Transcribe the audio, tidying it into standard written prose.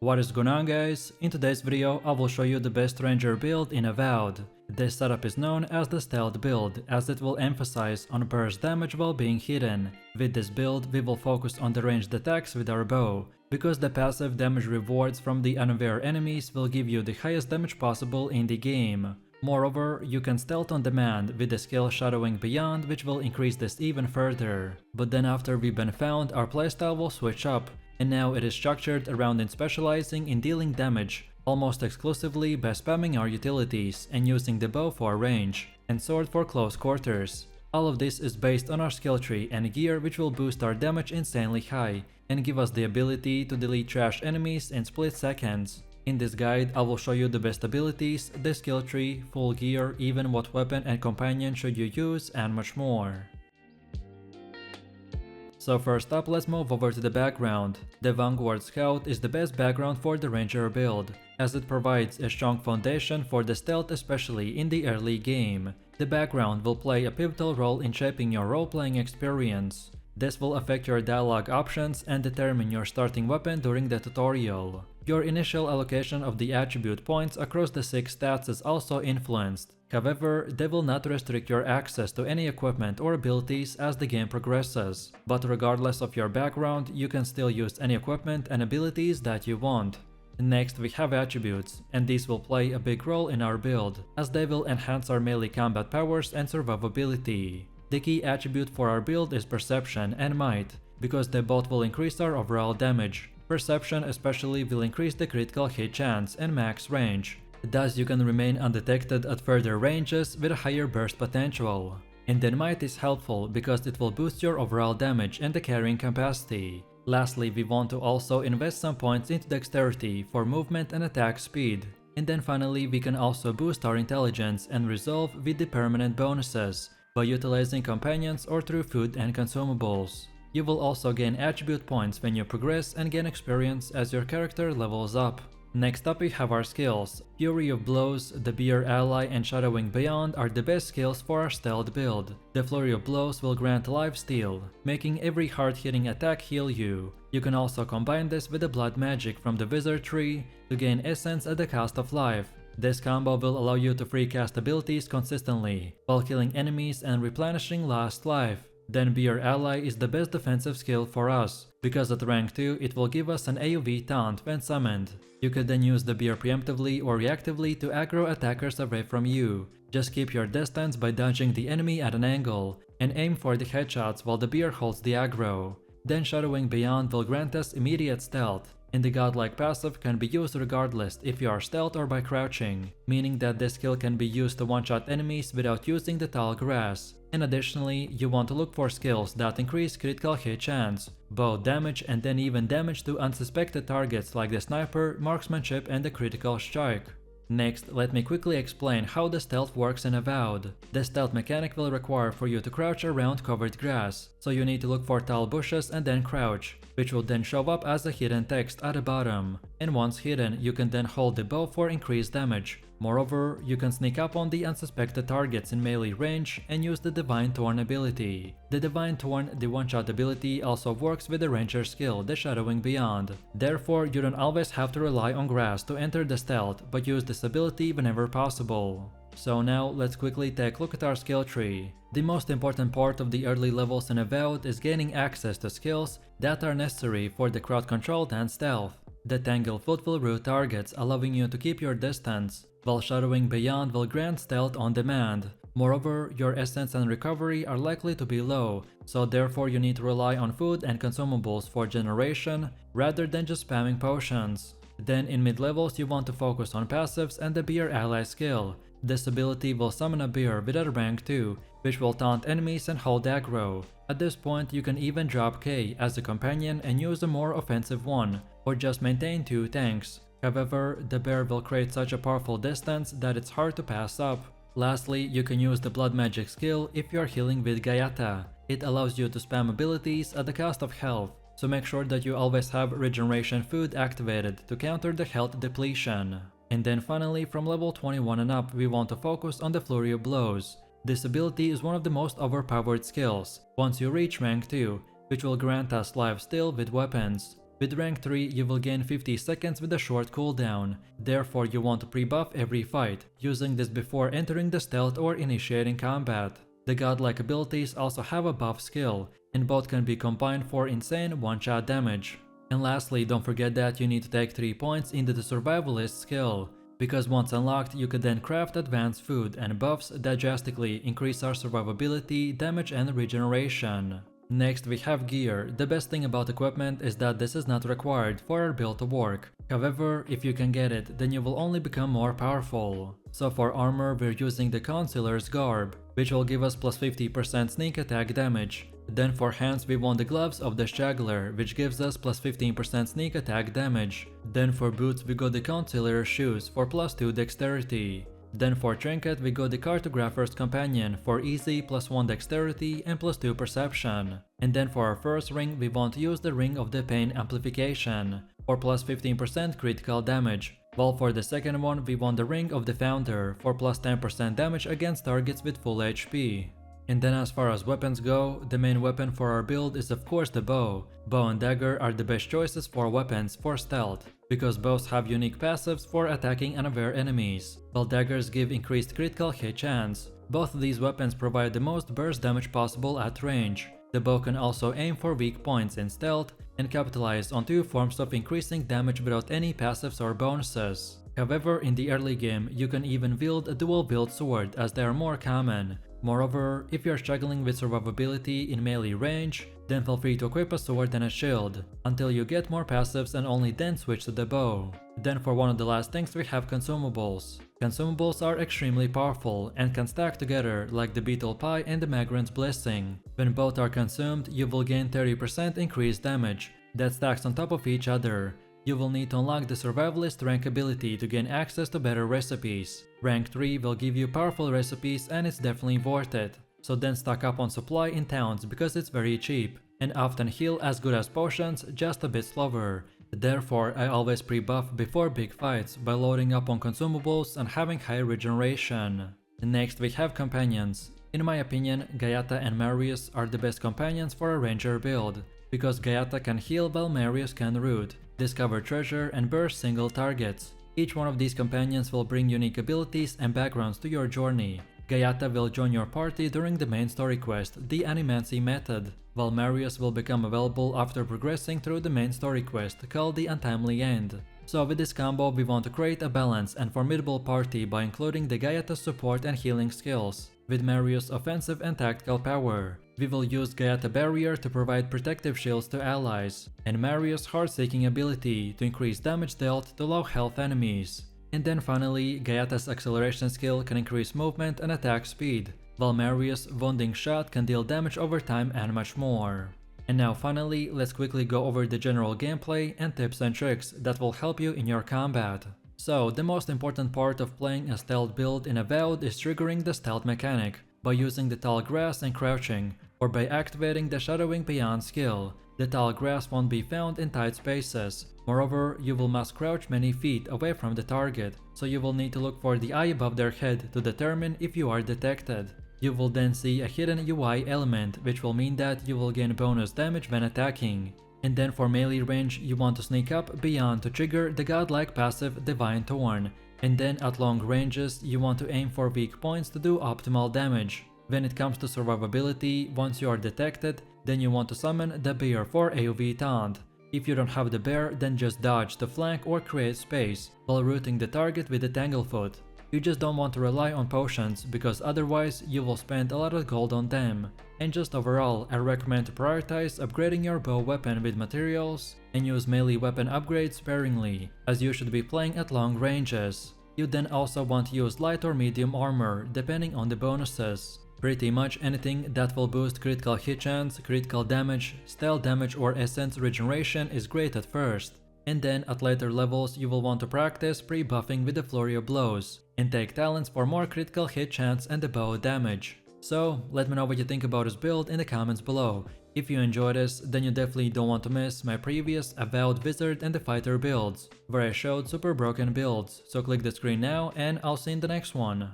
What is going on, guys? In today's video I will show you the best ranger build in Avowed. This setup is known as the stealth build, as it will emphasize on burst damage while being hidden. With this build we will focus on the ranged attacks with our bow, because the passive damage rewards from the unaware enemies will give you the highest damage possible in the game. Moreover, you can stealth on demand with the skill Shadowing Beyond, which will increase this even further. But then after we've been found, our playstyle will switch up, and now it is structured around specializing in dealing damage almost exclusively by spamming our utilities and using the bow for range and sword for close quarters. All of this is based on our skill tree and gear, which will boost our damage insanely high and give us the ability to delete trash enemies in split seconds. In this guide I will show you the best abilities, the skill tree, full gear, even what weapon and companion should you use, and much more. So first up, let's move over to the background. The Vanguard Scout is the best background for the ranger build, as it provides a strong foundation for the stealth, especially in the early game. The background will play a pivotal role in shaping your role-playing experience. This will affect your dialogue options and determine your starting weapon during the tutorial. Your initial allocation of the attribute points across the 6 stats is also influenced. However, they will not restrict your access to any equipment or abilities as the game progresses. But regardless of your background, you can still use any equipment and abilities that you want. Next, we have attributes, and these will play a big role in our build, as they will enhance our melee combat powers and survivability. The key attribute for our build is Perception and Might, because they both will increase our overall damage. Perception especially will increase the critical hit chance and max range. Thus you can remain undetected at further ranges with a higher burst potential. And then Might is helpful because it will boost your overall damage and the carrying capacity. Lastly, we want to also invest some points into Dexterity for movement and attack speed. And then finally we can also boost our Intelligence and Resolve with the permanent bonuses, by utilizing companions or through food and consumables. You will also gain attribute points when you progress and gain experience as your character levels up. Next up we have our skills. Fury of Blows, the Beer Ally and Shadowing Beyond are the best skills for our stealth build. The Flurry of Blows will grant lifesteal, making every hard-hitting attack heal you. You can also combine this with the Blood Magic from the Wizard tree to gain essence at the cost of life. This combo will allow you to free cast abilities consistently, while killing enemies and replenishing lost life. Then Beer Ally is the best defensive skill for us, because at rank 2 it will give us an AoV taunt when summoned. You could then use the beer preemptively or reactively to aggro attackers away from you. Just keep your distance by dodging the enemy at an angle, and aim for the headshots while the beer holds the aggro. Then Shadowing Beyond will grant us immediate stealth, and the godlike passive can be used regardless if you are stealth or by crouching, meaning that this skill can be used to one-shot enemies without using the tall grass. And additionally, you want to look for skills that increase critical hit chance, both damage and then even damage to unsuspected targets like the sniper, marksmanship and the critical strike. Next, let me quickly explain how the stealth works in Avowed. The stealth mechanic will require for you to crouch around covered grass, so you need to look for tall bushes and then crouch, which will then show up as a hidden text at the bottom. And once hidden, you can then hold the bow for increased damage. Moreover, you can sneak up on the unsuspected targets in melee range and use the Divine Thorn ability. The Divine Thorn, the one-shot ability, also works with the ranger skill, the Shadowing Beyond. Therefore, you don't always have to rely on grass to enter the stealth, but use this ability whenever possible. So now, let's quickly take a look at our skill tree. The most important part of the early levels in Avowed is gaining access to skills that are necessary for the crowd control and stealth. The Tanglefoot will root targets, allowing you to keep your distance, while Shadowing Beyond will grant stealth on demand. Moreover, your essence and recovery are likely to be low, so therefore you need to rely on food and consumables for generation, rather than just spamming potions. Then in mid-levels you want to focus on passives and the Beer Ally skill. This ability will summon a beer with a rank 2, which will taunt enemies and hold aggro. At this point you can even drop K as a companion and use a more offensive one, or just maintain 2 tanks. However, the bear will create such a powerful distance that it's hard to pass up. Lastly, you can use the Blood Magic skill if you are healing with Gayata. It allows you to spam abilities at the cost of health, so make sure that you always have regeneration food activated to counter the health depletion. And then finally, from level 21 and up, we want to focus on the Flurry of Blows. This ability is one of the most overpowered skills once you reach rank 2, which will grant us lifesteal with weapons. With rank 3, you will gain 50 seconds with a short cooldown, therefore you want to pre-buff every fight, using this before entering the stealth or initiating combat. The godlike abilities also have a buff skill, and both can be combined for insane one-shot damage. And lastly, don't forget that you need to take 3 points into the survivalist skill, because once unlocked you can then craft advanced food and buffs that drastically increase our survivability, damage and regeneration. Next we have gear. The best thing about equipment is that this is not required for our build to work. However, if you can get it, then you will only become more powerful. So for armor we're using the Concealer's Garb, which will give us plus 50% sneak attack damage. Then for hands we want the Gloves of the Straggler, which gives us plus 15% sneak attack damage. Then for boots we got the Concealer's Shoes for plus 2 dexterity. Then for trinket we got the Cartographer's Companion for easy plus 1 dexterity and plus 2 perception. And then for our first ring we want to use the Ring of the Pain Amplification for plus 15% critical damage. While for the second one we want the Ring of the Founder for plus 10% damage against targets with full HP. And then as far as weapons go, the main weapon for our build is of course the bow. Bow and dagger are the best choices for weapons for stealth, because bows have unique passives for attacking unaware enemies, while daggers give increased critical hit chance. Both of these weapons provide the most burst damage possible at range. The bow can also aim for weak points in stealth and capitalize on 2 forms of increasing damage without any passives or bonuses. However, in the early game, you can even wield a dual wield sword as they are more common. Moreover, if you are struggling with survivability in melee range, then feel free to equip a sword and a shield, until you get more passives and only then switch to the bow. Then for one of the last things we have consumables. Consumables are extremely powerful and can stack together like the Beetle Pie and the Migrant's Blessing. When both are consumed, you will gain 30% increased damage that stacks on top of each other. You will need to unlock the Survivalist rank ability to gain access to better recipes. Rank 3 will give you powerful recipes and it's definitely worth it. So then stock up on supply in towns because it's very cheap, and often heal as good as potions, just a bit slower. Therefore, I always pre-buff before big fights by loading up on consumables and having high regeneration. Next we have companions. In my opinion, Gaiata and Marius are the best companions for a ranger build, because Gaiata can heal while Marius can root, discover treasure and burst single targets. Each one of these companions will bring unique abilities and backgrounds to your journey. Gaiata will join your party during the main story quest, the Animancy Method, while Marius will become available after progressing through the main story quest called the Untimely End. So with this combo we want to create a balanced and formidable party by including the Gaiata's support and healing skills, with Marius' offensive and tactical power. We will use Gaiata Barrier to provide protective shields to allies, and Marius' Heart-Seeking ability to increase damage dealt to low health enemies. And then finally, Gaiata's acceleration skill can increase movement and attack speed, while Marius' Wounding Shot can deal damage over time and much more. And now finally, let's quickly go over the general gameplay and tips and tricks that will help you in your combat. So, the most important part of playing a stealth build in Avowed is triggering the stealth mechanic by using the tall grass and crouching, or by activating the Shadowing Beyond skill. The tall grass won't be found in tight spaces. Moreover, you will must crouch many feet away from the target, so you will need to look for the eye above their head to determine if you are detected. You will then see a hidden UI element, which will mean that you will gain bonus damage when attacking. And then for melee range, you want to sneak up beyond to trigger the godlike passive Divine Thorn. And then at long ranges, you want to aim for weak points to do optimal damage. When it comes to survivability, once you are detected, then you want to summon the bear for AoE taunt. If you don't have the bear, then just dodge to flank or create space, while rooting the target with the Tanglefoot. You just don't want to rely on potions, because otherwise you will spend a lot of gold on them. And just overall, I recommend to prioritize upgrading your bow weapon with materials, and use melee weapon upgrades sparingly, as you should be playing at long ranges. You then also want to use light or medium armor, depending on the bonuses. Pretty much anything that will boost critical hit chance, critical damage, stealth damage or essence regeneration is great at first. And then at later levels you will want to practice pre-buffing with the Flurry of Blows, and take talents for more critical hit chance and the bow damage. So let me know what you think about this build in the comments below. If you enjoyed this, then you definitely don't want to miss my previous Avowed Wizard and the Fighter builds, where I showed super broken builds, so click the screen now and I'll see you in the next one.